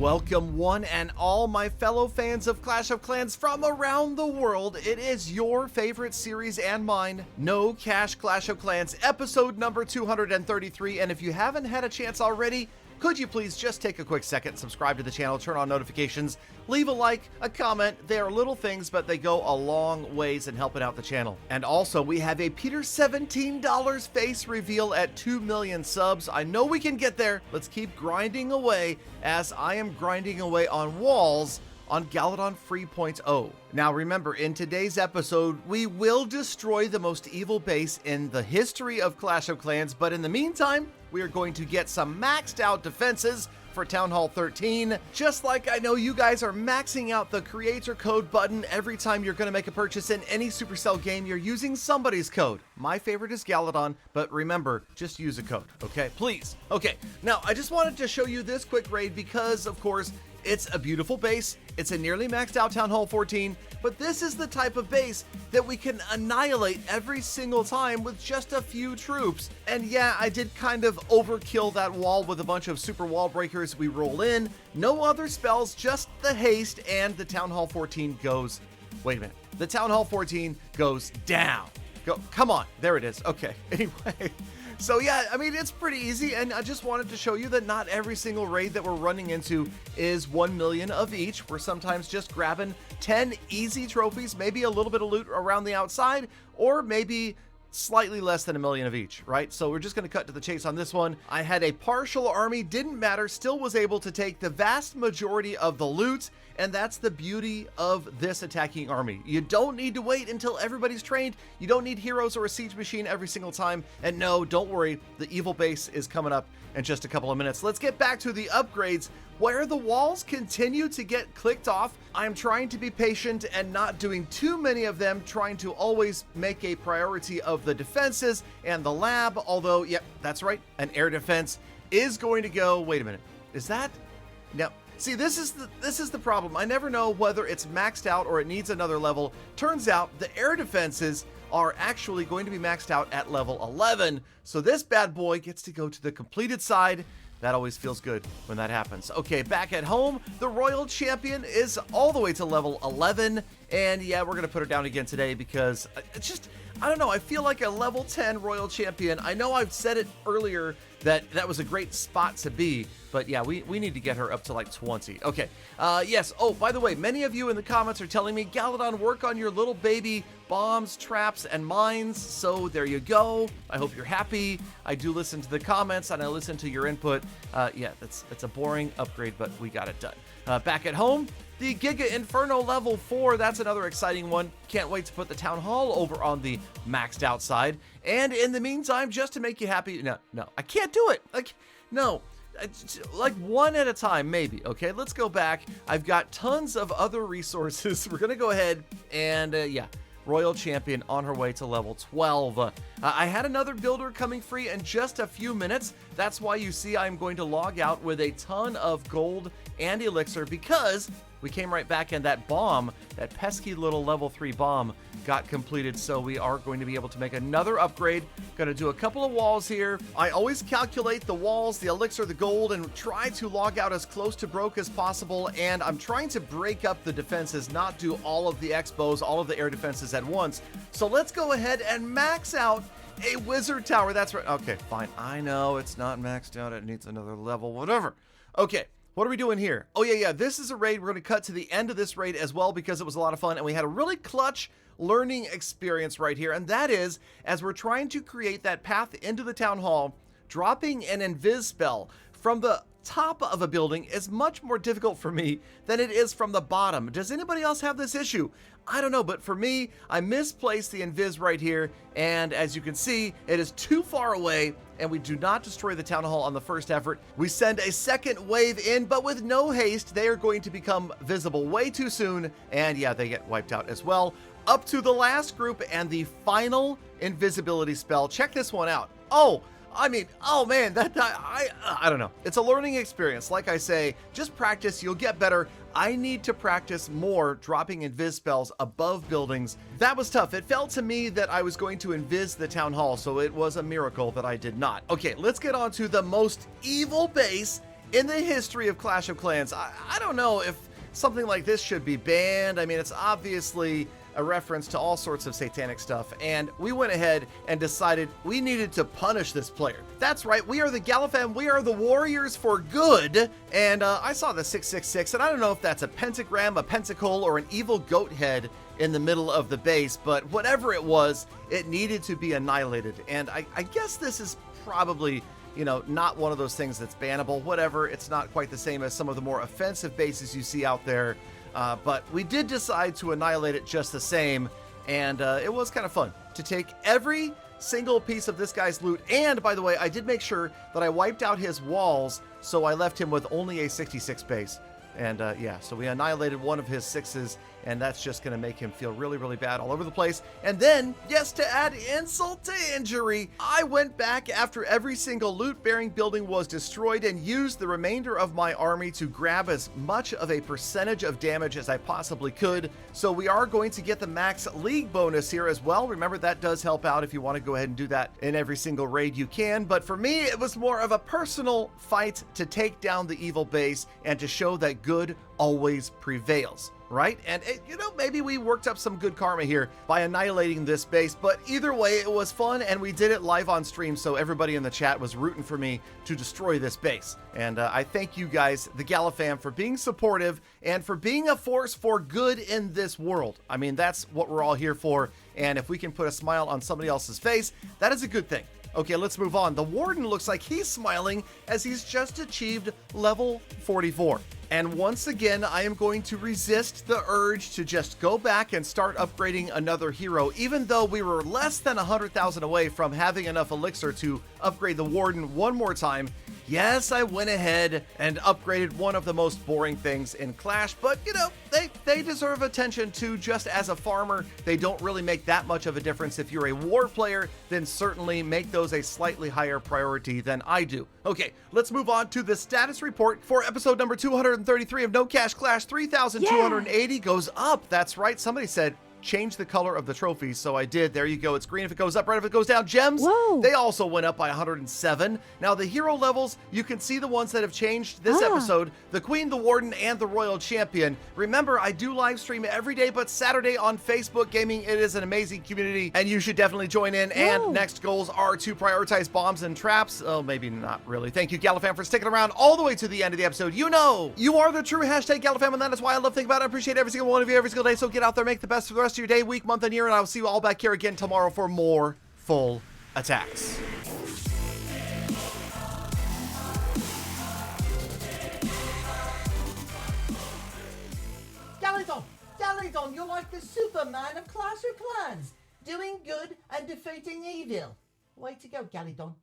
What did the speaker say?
Welcome one and all my fellow fans of Clash of Clans from around the world. It is your favorite series and mine, No Cash Clash of Clans, episode number 233. And if you haven't had a chance already, could you please just take a quick second, subscribe to the channel, turn on notifications, leave a like, a comment. They are little things, but they go a long ways in helping out the channel. And also, we have a Peter $17 face reveal at 2 million subs. I know we can get there. Let's keep grinding away as I am grinding away on walls on Galadon 3.0. Now remember, in today's episode, we will destroy the most evil base in the history of Clash of Clans, but in the meantime, we are going to get some maxed out defenses for Town Hall 13, just like I know you guys are maxing out the creator code button every time you're going to make a purchase in any Supercell game. You're using somebody's code. My favorite is Galadon, but remember, just use a code, okay? Please. Okay, now I just wanted to show you this quick raid because, of course, it's a beautiful base. It's a nearly maxed out Town Hall 14, but this is the type of base that we can annihilate every single time with just a few troops. And yeah, I did kind of overkill that wall with a bunch of super wall breakers. We roll in, no other spells, just the haste, and the Town Hall 14 goes, wait a minute, the Town Hall 14 goes down. Come on, there it is. Okay, anyway. So yeah, I mean, it's pretty easy, and I just wanted to show you that not every single raid that we're running into is 1 million of each. We're sometimes just grabbing 10 easy trophies, maybe a little bit of loot around the outside, or maybe slightly less than 1 million of each, right? So we're just going to cut to the chase on this one. I had a partial army, didn't matter, still was able to take the vast majority of the loot, and that's the beauty of this attacking army. You don't need to wait until everybody's trained. You don't need heroes or a siege machine every single time. And no, don't worry, the evil base is coming up in just a couple of minutes. Let's get back to the upgrades. Where the walls continue to get clicked off, I'm trying to be patient and not doing too many of them, trying to always make a priority of the defenses and the lab, although, yep, that's right, an air defense is going to go, wait a minute, is that? No. See, this is the problem. I never know whether it's maxed out or it needs another level. Turns out the air defenses are actually going to be maxed out at level 11, so this bad boy gets to go to the completed side. That always feels good when that happens. Okay, back at home, the Royal Champion is all the way to level 11, and yeah, we're gonna put her down again today because it's just, I don't know, I feel like a level 10 Royal Champion. I know I've said it earlier that was a great spot to be, but yeah, we need to get her up to like 20. Okay, yes, oh, by the way, many of you in the comments are telling me, Galadon, work on your little baby bombs, traps, and mines, so there you go. I hope you're happy. I do listen to the comments, and I listen to your input. Yeah, it's a boring upgrade, but we got it done. Back at home, the Giga Inferno level 4, that's another exciting one. Can't wait to put the Town Hall over on the maxed out side. And in the meantime, just to make you happy, no, I can't do it. Like, no, like one at a time, maybe. Okay, let's go back. I've got tons of other resources. We're gonna go ahead and, yeah, Royal Champion on her way to level 12. I had another builder coming free in just a few minutes. That's why you see I'm going to log out with a ton of gold and elixir, because we came right back and that bomb, that pesky little level 3 bomb, got completed. So we are going to be able to make another upgrade. Going to do a couple of walls here. I always calculate the walls, the elixir, the gold, and try to log out as close to broke as possible. And I'm trying to break up the defenses, not do all of the expos, all of the air defenses at once. So let's go ahead and max out a wizard tower. That's right. Okay, fine. I know it's not maxed out. It needs another level, whatever. Okay. What are we doing here? Oh, yeah, this is a raid. We're going to cut to the end of this raid as well because it was a lot of fun, and we had a really clutch learning experience right here, and that is, as we're trying to create that path into the Town Hall, dropping an invis spell from the top of a building is much more difficult for me than it is from the bottom. Does anybody else have this issue? I don't know, but for me, I misplaced the invis right here, and as you can see, it is too far away, and we do not destroy the Town Hall on the first effort. We send a second wave in, but with no haste. They are going to become visible way too soon, and yeah, they get wiped out as well. Up to the last group and the final invisibility spell. Check this one out. Oh, I mean, oh man, I don't know. It's a learning experience. Like I say, just practice, you'll get better. I need to practice more dropping invis spells above buildings. That was tough. It felt to me that I was going to invis the town hall, so it was a miracle that I did not. Okay, let's get on to the most evil base In the history of Clash of Clans, I don't know if something like this should be banned. I mean, it's obviously a reference to all sorts of satanic stuff, and we went ahead and decided we needed to punish this player. That's right, we are the Galadon, we are the warriors for good, and I saw the 666, and I don't know if that's a pentagram, a pentacle, or an evil goat head in the middle of the base, but whatever it was, it needed to be annihilated, and I guess this is probably, you know, not one of those things that's bannable. Whatever, it's not quite the same as some of the more offensive bases you see out there, but we did decide to annihilate it just the same, and it was kind of fun to take every single piece of this guy's loot. And by the way, I did make sure that I wiped out his walls, so I left him with only a 66 base. And yeah, so we annihilated one of his 6s, and that's just going to make him feel really, really bad all over the place. And then, yes, to add insult to injury, I went back after every single loot-bearing building was destroyed and used the remainder of my army to grab as much of a percentage of damage as I possibly could. So we are going to get the max league bonus here as well. Remember, that does help out if you want to go ahead and do that in every single raid you can. But for me, it was more of a personal fight to take down the evil base and to show that good always prevails, right? And you know, maybe we worked up some good karma here by annihilating this base, but either way, it was fun, and we did it live on stream, so everybody in the chat was rooting for me to destroy this base. And I thank you guys, the Galafam, for being supportive and for being a force for good in this world. I mean, that's what we're all here for, and if we can put a smile on somebody else's face, that is a good thing. Okay, let's move on. The Warden looks like he's smiling as he's just achieved level 44. And once again, I am going to resist the urge to just go back and start upgrading another hero, even though we were less than 100,000 away from having enough elixir to upgrade the Warden one more time. Yes, I went ahead and upgraded one of the most boring things in Clash, but you know, they deserve attention too. Just as a farmer, they don't really make that much of a difference. If you're a war player, then certainly make those a slightly higher priority than I do. Okay, let's move on to the status report for episode number 233 of No Cash Clash. 3,280 goes up. That's right, somebody said change the color of the trophies, so I did. There you go. It's green if it goes up, red if it goes down. Gems, whoa, they also went up by 107. Now the hero levels, you can see the ones that have changed this episode: the Queen, the Warden, and the Royal Champion. Remember, I do live stream every day but Saturday on Facebook Gaming. It is an amazing community, and you should definitely join in. And next goals are to prioritize bombs and traps. Oh, maybe not really. Thank you, Galafam, for sticking around all the way to the end of the episode. You know, you are the true hashtag Galafam, and that is why I love thinking about it. I appreciate every single one of you every single day. So get out there, make the best of the rest of your day, week, month, and year, and I will see you all back here again tomorrow for more full attacks. Galadon, you're like the Superman of Clash of Clans, doing good and defeating evil. Way to go, Galadon.